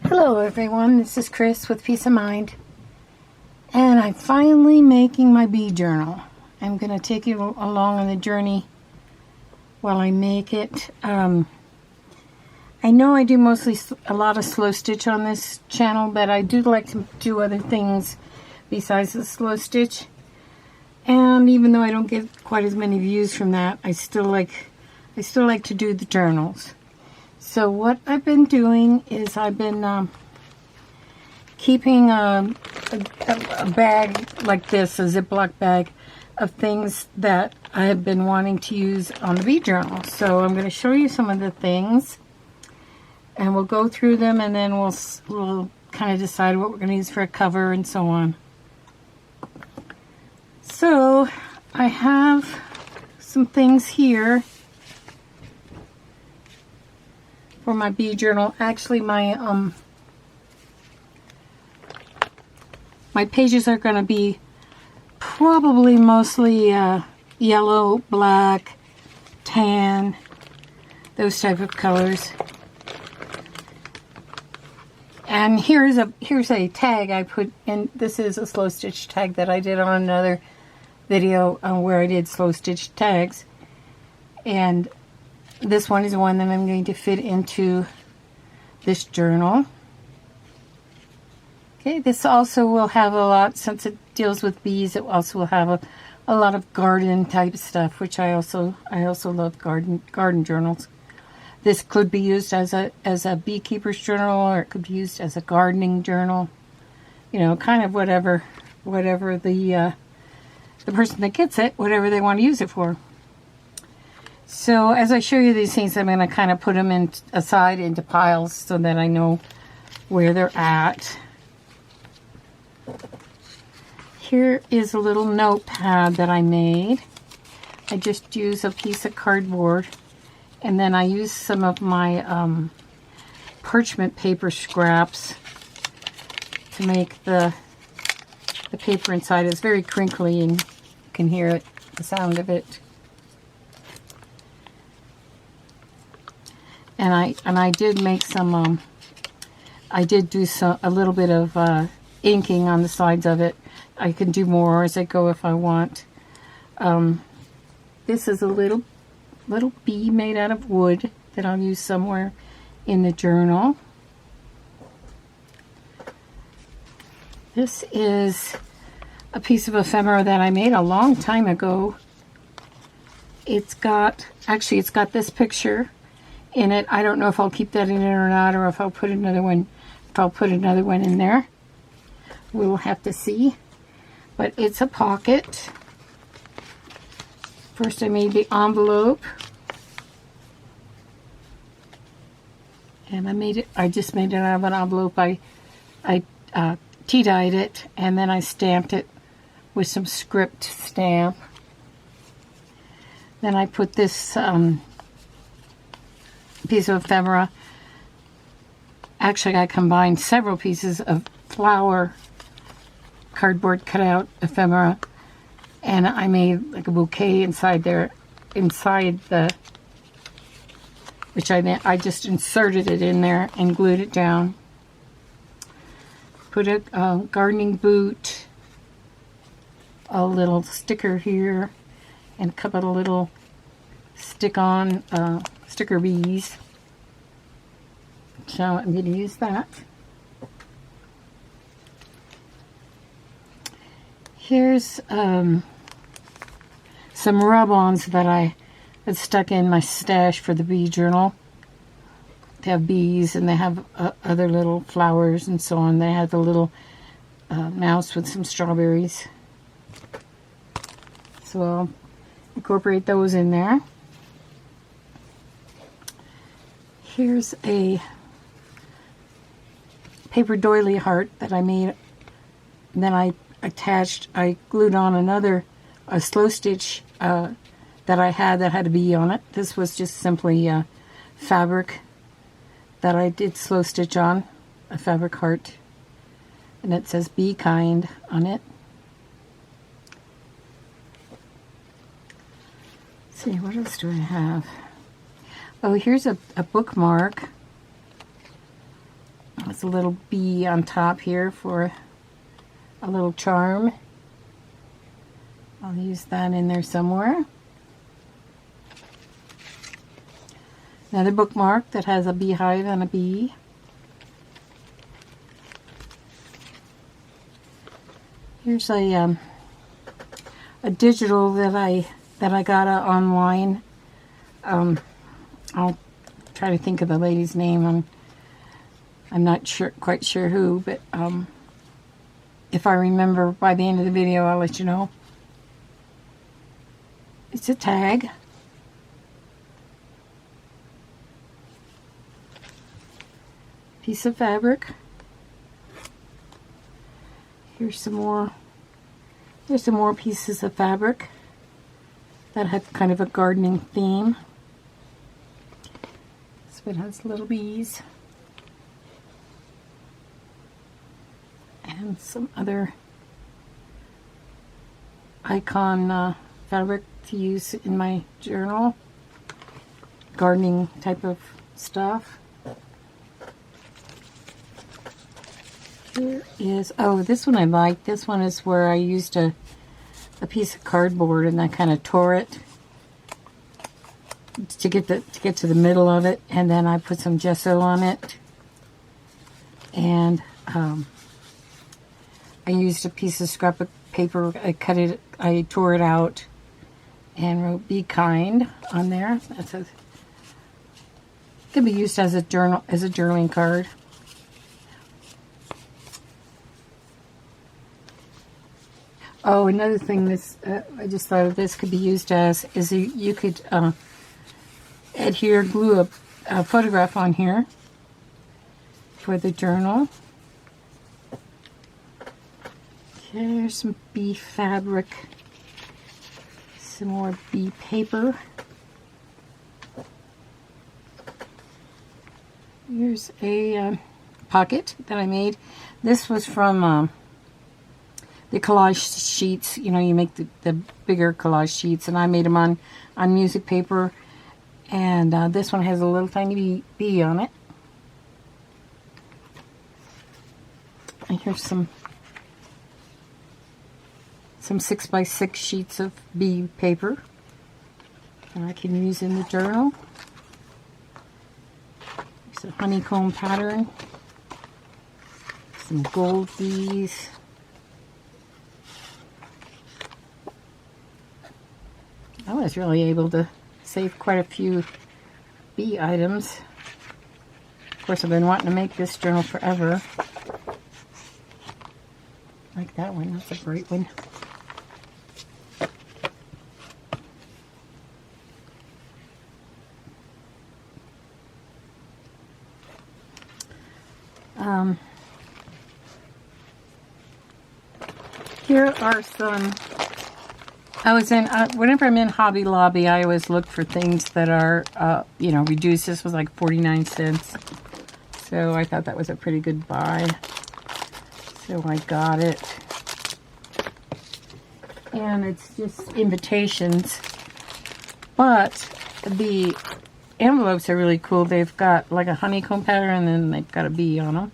Hello everyone, this is Chris with Peace of Mind, and I'm finally making my bee journal. I'm going to take you along on the journey while I make it. I know I do mostly a lot of slow stitch on this channel, but I do like to do other things besides the slow stitch. And even though I don't get quite as many views from that, I still like to do the journals. So what I've been doing is I've been keeping a bag like this, a Ziploc bag, of things that I have been wanting to use on the bee journal. So I'm going to show you some of the things, and we'll go through them, and then we'll kind of decide what we're going to use for a cover and so on. So I have some things here for my bee journal. Actually, my pages are going to be probably mostly yellow, black, tan, those type of colors. And here's a tag I put in. This is a slow stitch tag that I did on another video where I did slow stitch tags, and this one is one that I'm going to fit into this journal. Okay, this also will have a lot, since it deals with bees, it also will have a lot of garden type stuff, which I also love garden journals. This could be used as a beekeeper's journal, or it could be used as a gardening journal. You know, kind of whatever the person that gets it, whatever they want to use it for. So as I show you these things, I'm going to kind of put them aside into piles so that I know where they're at. Here is a little notepad that I made. I just use a piece of cardboard, and then I use some of my parchment paper scraps to make the paper inside. It's very crinkly, and you can hear it, the sound of it. And I did make some. I did do a little bit of inking on the sides of it. I can do more as I go if I want. This is a little bee made out of wood that I'll use somewhere in the journal. This is a piece of ephemera that I made a long time ago. It's got this picture in it. I don't know if I'll keep that in it or not, or if I'll put another one in there. We'll have to see. But it's a pocket. First I made the envelope. And I just made it out of an envelope. I tea-dyed it, and then I stamped it with some script stamp. Then I put this piece of ephemera. Actually, I combined several pieces of flower cardboard cutout ephemera, and I made like a bouquet inside there, which I just inserted it in there and glued it down. Put a gardening boot, a little sticker here, and a couple of little stick-on sticker bees. So I'm going to use that. Here's some rub-ons that I had stuck in my stash for the bee journal. They have bees, and they have other little flowers and so on. They have the little mouse with some strawberries. So I'll incorporate those in there. Here's a paper doily heart that I made. And then I glued on a slow stitch that I had that had a bee on it. This was just simply fabric that I did slow stitch on, a fabric heart. And it says "Be Kind" on it. Let's see, what else do I have? Oh, here's a bookmark. There's a little bee on top here for a little charm. I'll use that in there somewhere. Another bookmark that has a beehive and a bee. Here's a digital that I got online. I'll try to think of the lady's name. I'm not quite sure who, but if I remember by the end of the video, I'll let you know. It's a tag. Piece of fabric. Here's some more pieces of fabric that have kind of a gardening theme. This one has little bees. And some other icon fabric to use in my journal. Gardening type of stuff. Here is, oh, this one I like. This one is where I used a piece of cardboard and I kind of tore it to get to the middle of it, and then I put some gesso on it, and I used a piece of scrap paper. I tore it out and wrote "Be kind" on there. Can be used as a journaling card. Oh, another thing I just thought of this could be used as is you could glue a photograph on here for the journal. Okay, here's some bee fabric, some more bee paper. Here's a pocket that I made. This was from the collage sheets. You know, you make the bigger collage sheets, and I made them on music paper. And this one has a little tiny bee on it. And here's some 6x6 sheets of bee paper that I can use in the journal. There's a honeycomb pattern. Some gold bees. I was really able to save quite a few bee items. Of course, I've been wanting to make this journal forever. Like that one, that's a great one. Here are some. Whenever I'm in Hobby Lobby, I always look for things that are, reduced. This was like 49 cents. So I thought that was a pretty good buy. So I got it. And it's just invitations. But the envelopes are really cool. They've got like a honeycomb pattern, and then they've got a bee on them.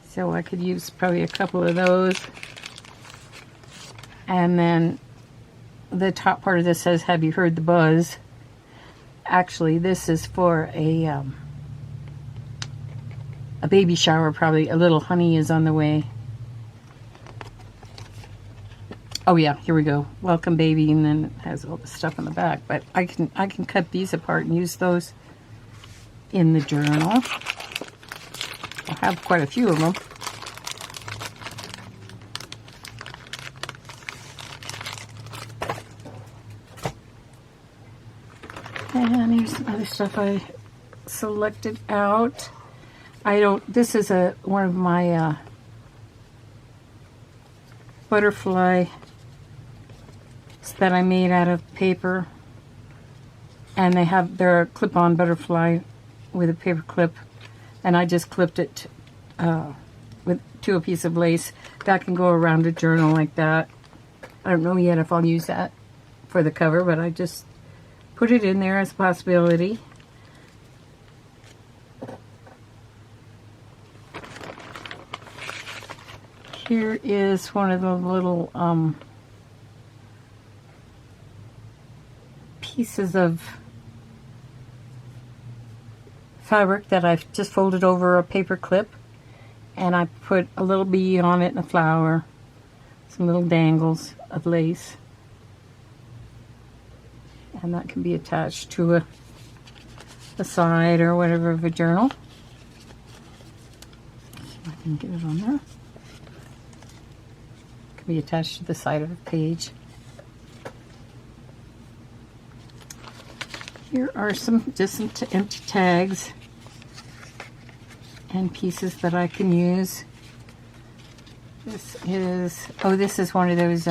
So I could use probably a couple of those. And then the top part of this says, "Have you heard the buzz?" Actually, this is for a baby shower, probably. A little honey is on the way. Oh yeah, here we go. Welcome, baby, and then it has all the stuff on the back. But I can cut these apart and use those in the journal. I have quite a few of them. And here's some other stuff I selected out. This is one of my butterfly that I made out of paper. And they're a clip-on butterfly with a paper clip. And I just clipped it to a piece of lace. That can go around a journal like that. I don't know yet if I'll use that for the cover, but I just put it in there as a possibility. Here is one of the little pieces of fabric that I've just folded over a paper clip, and I put a little bee on it and a flower, some little dangles of lace, and that can be attached to a side or whatever of a journal. I can get it on there. It can be attached to the side of a page. Here are just some empty tags and pieces that I can use. This is one of those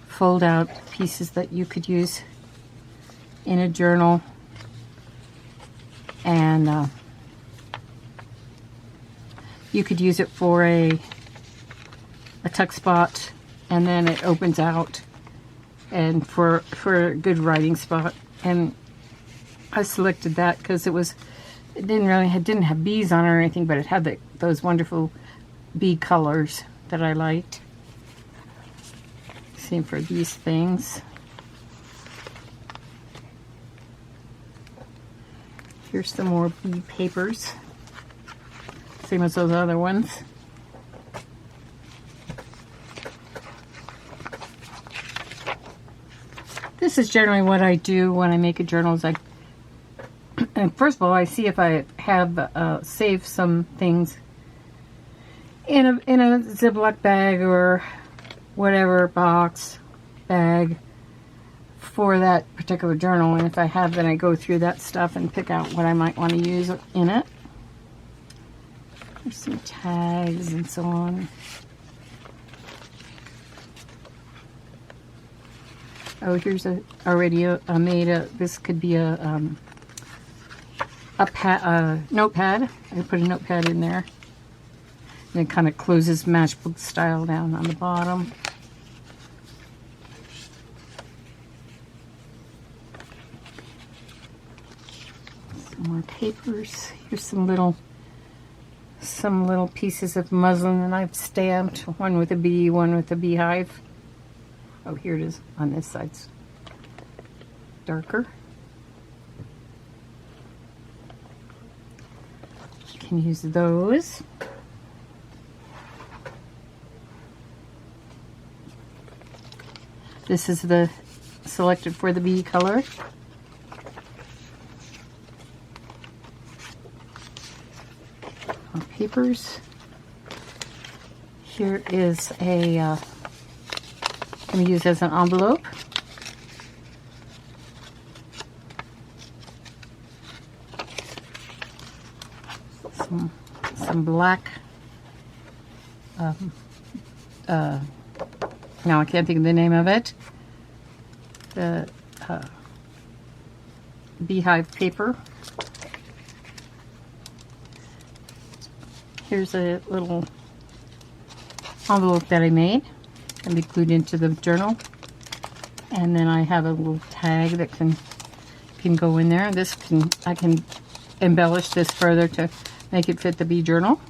fold out pieces that you could use in a journal, and you could use it for a tuck spot, and then it opens out and for a good writing spot. And I selected that because it didn't have bees on it or anything, but it had those wonderful bee colors that I liked. Same for these things. Here's some more bee papers, same as those other ones. This is generally what I do when I make a journal. And first of all, I see if I have saved some things in a Ziploc bag or whatever box bag for that particular journal, and if I have, then I go through that stuff and pick out what I might want to use in it. There's some tags and so on. Oh, here's already made this could be a notepad. I put a notepad in there, and it kind of closes matchbook style down on the bottom. Some more papers. Here's some little pieces of muslin that I've stamped. One with a bee, one with a beehive. Oh, here it is on this side. It's darker. You can use those. This is the selected for the bee color. More papers. Here is a can be used as an envelope. Some black. Now I can't think of the name of it. The beehive paper. Here's a little envelope that I made. Can be glued into the journal, and then I have a little tag that can go in there. I can embellish this further to make it fit the bee journal.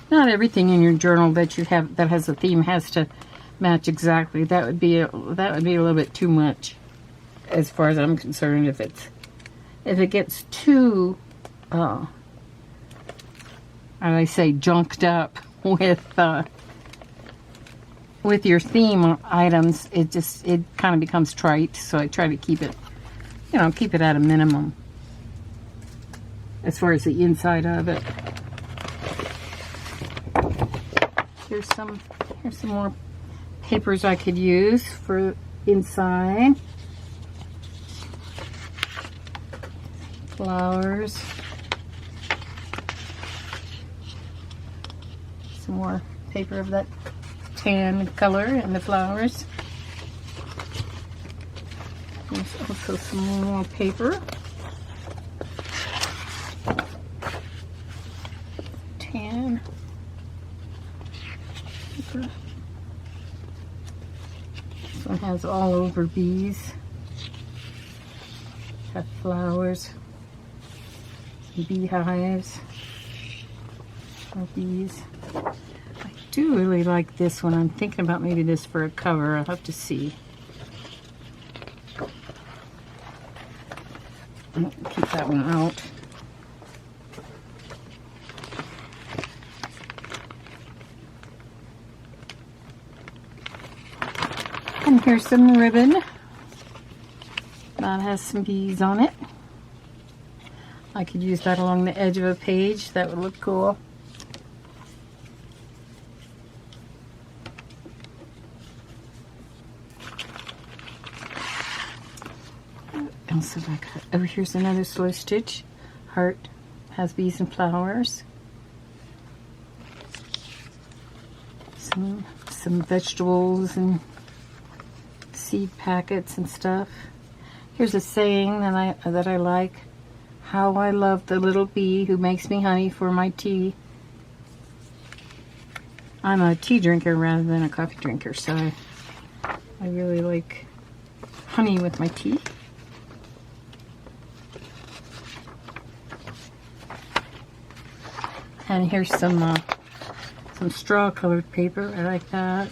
Not everything in your journal that you have that has a theme has to match exactly. That would be a little bit too much, as far as I'm concerned. If it gets too, how do I say, junked up with your theme items, it kind of becomes trite. So I try to keep it at a minimum as far as the inside of it. Here's some more papers I could use for inside. Flowers. Some more paper of that tan color and the flowers. There's also some more paper. Tan paper. This one has all over bees. Have flowers, beehives, of these. I do really like this one. I'm thinking about maybe this for a cover. I'll have to see. Keep that one out. And here's some ribbon that has some bees on it. I could use that along the edge of a page. That would look cool. What else have I got? Oh, here's another slow stitch. Heart has bees and flowers. Some vegetables and seed packets and stuff. Here's a saying that I like. How I love the little bee who makes me honey for my tea. I'm a tea drinker rather than a coffee drinker, so I really like honey with my tea. And here's some straw colored paper. I like that.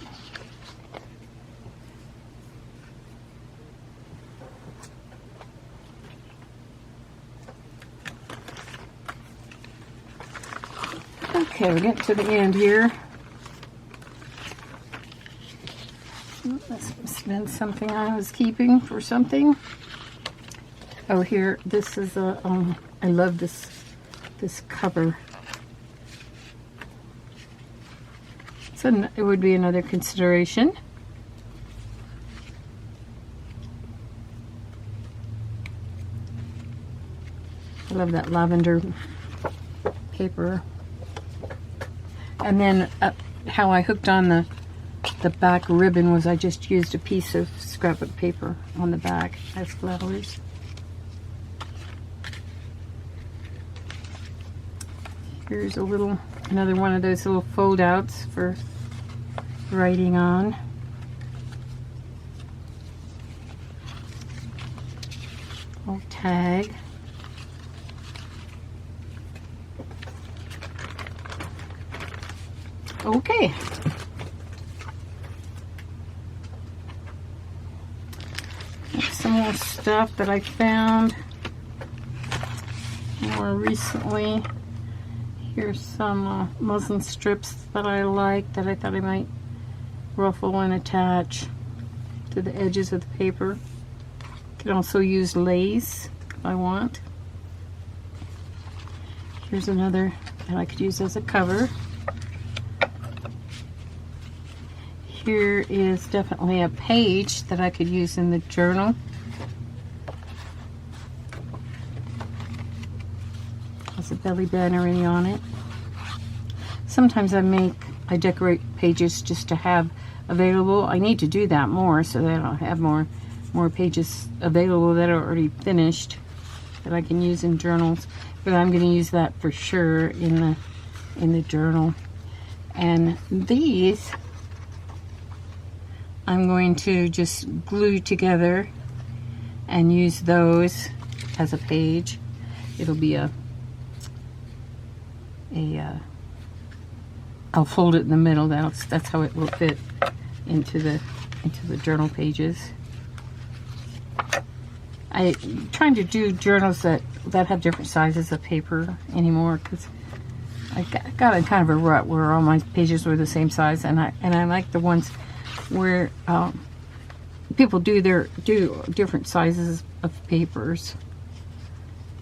Okay, we're getting to the end here. This must have been something I was keeping for something. Oh, here, this is a, I love this cover. So it would be another consideration. I love that lavender paper. And then how I hooked on the back ribbon was I just used a piece of scrapbook paper on the back as flowers. Here's another one of those little fold outs for writing on. Little tag. Okay. Some more stuff that I found more recently. Here's some muslin strips that I like that I thought I might ruffle and attach to the edges of the paper. You can also use lace if I want. Here's another that I could use as a cover. Here is definitely a page that I could use in the journal. Has a belly band already on it. Sometimes I decorate pages just to have available. I need to do that more so that I'll have more pages available that are already finished that I can use in journals. But I'm going to use that for sure in the journal. And these I'm going to just glue together and use those as a page. It'll be I'll fold it in the middle. That's how it will fit into the journal pages. I'm trying to do journals that have different sizes of paper anymore because I got in kind of a rut where all my pages were the same size, and I like the ones where people do different sizes of papers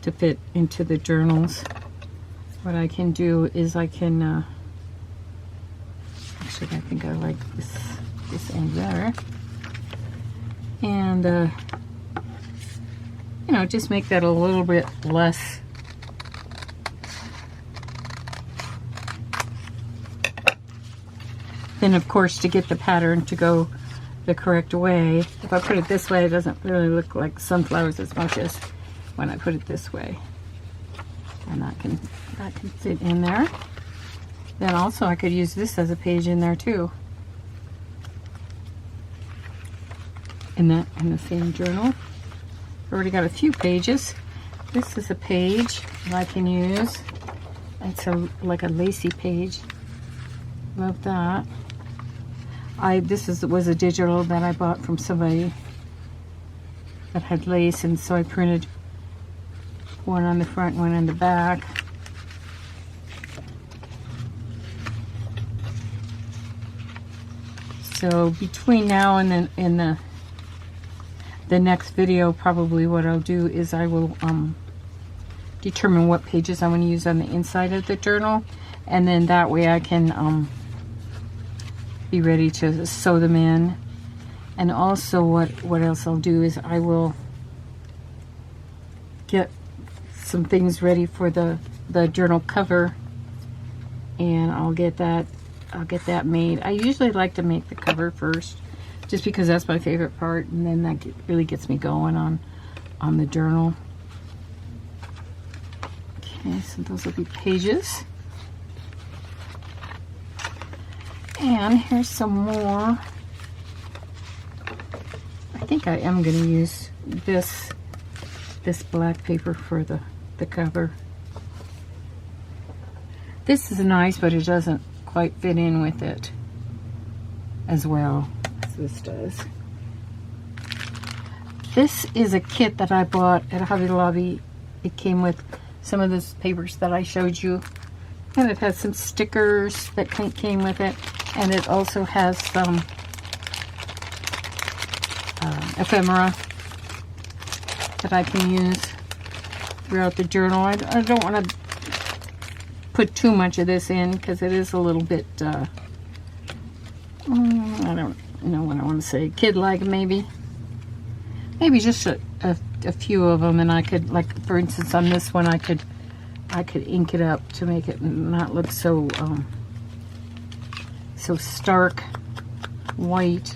to fit into the journals. What I can do is I can actually I think I like this end there, and you know, just make that a little bit less then. Of course, to get the pattern to go the correct way, if I put it this way, it doesn't really look like sunflowers as much as when I put it this way. And that can fit in there. Then also I could use this as a page in there too. In the same journal. I've already got a few pages. This is a page that I can use It's like a lacy page. Love that. This was a digital that I bought from somebody that had lace, and so I printed one on the front, one on the back. So between now and then in the next video, probably what I'll do is I will determine what pages I want to use on the inside of the journal, and then that way I can be ready to sew them in. And also what else I'll do is I will get some things ready for the journal cover, and I'll get that made. I usually like to make the cover first, just because that's my favorite part, and then that really gets me going on the journal. Okay, so those will be pages. And here's some more. I think I am going to use this black paper for the cover. This is nice, but it doesn't quite fit in with it as well as this does. This is a kit that I bought at Hobby Lobby. It came with some of those papers that I showed you, and it has some stickers that came with it, and it also has some ephemera that I can use throughout the journal. I don't want to put too much of this in because it is a little bit I don't know what I want to say, kid-like maybe just a few of them, and I could, like for instance on this one, I could ink it up to make it not look so so stark white.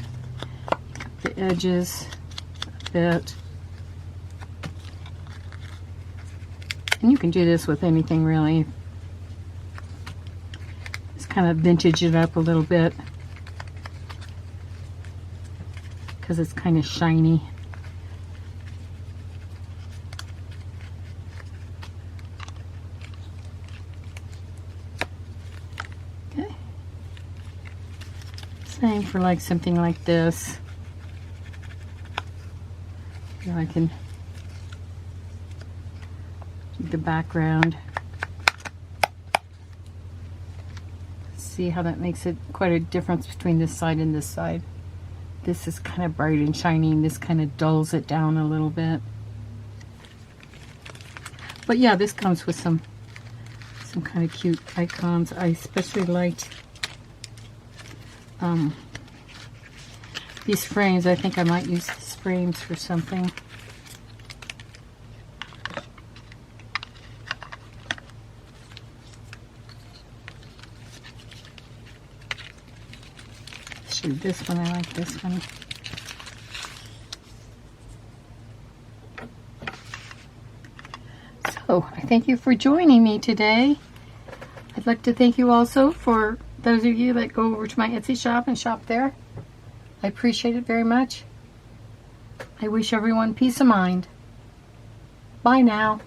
The edges a bit, and you can do this with anything really. Just kind of vintage it up a little bit because it's kind of shiny. Okay, same for like something like this. I can do the background. See how that makes it quite a difference between this side and this side. This is kind of bright and shiny, and this kind of dulls it down a little bit. But yeah, this comes with some kind of cute icons. I especially liked these frames. I think I might use these frames for something. Shoot, this one, I like this one. So, I thank you for joining me today. I'd like to thank you also for those of you that go over to my Etsy shop and shop there. I appreciate it very much. I wish everyone peace of mind. Bye now.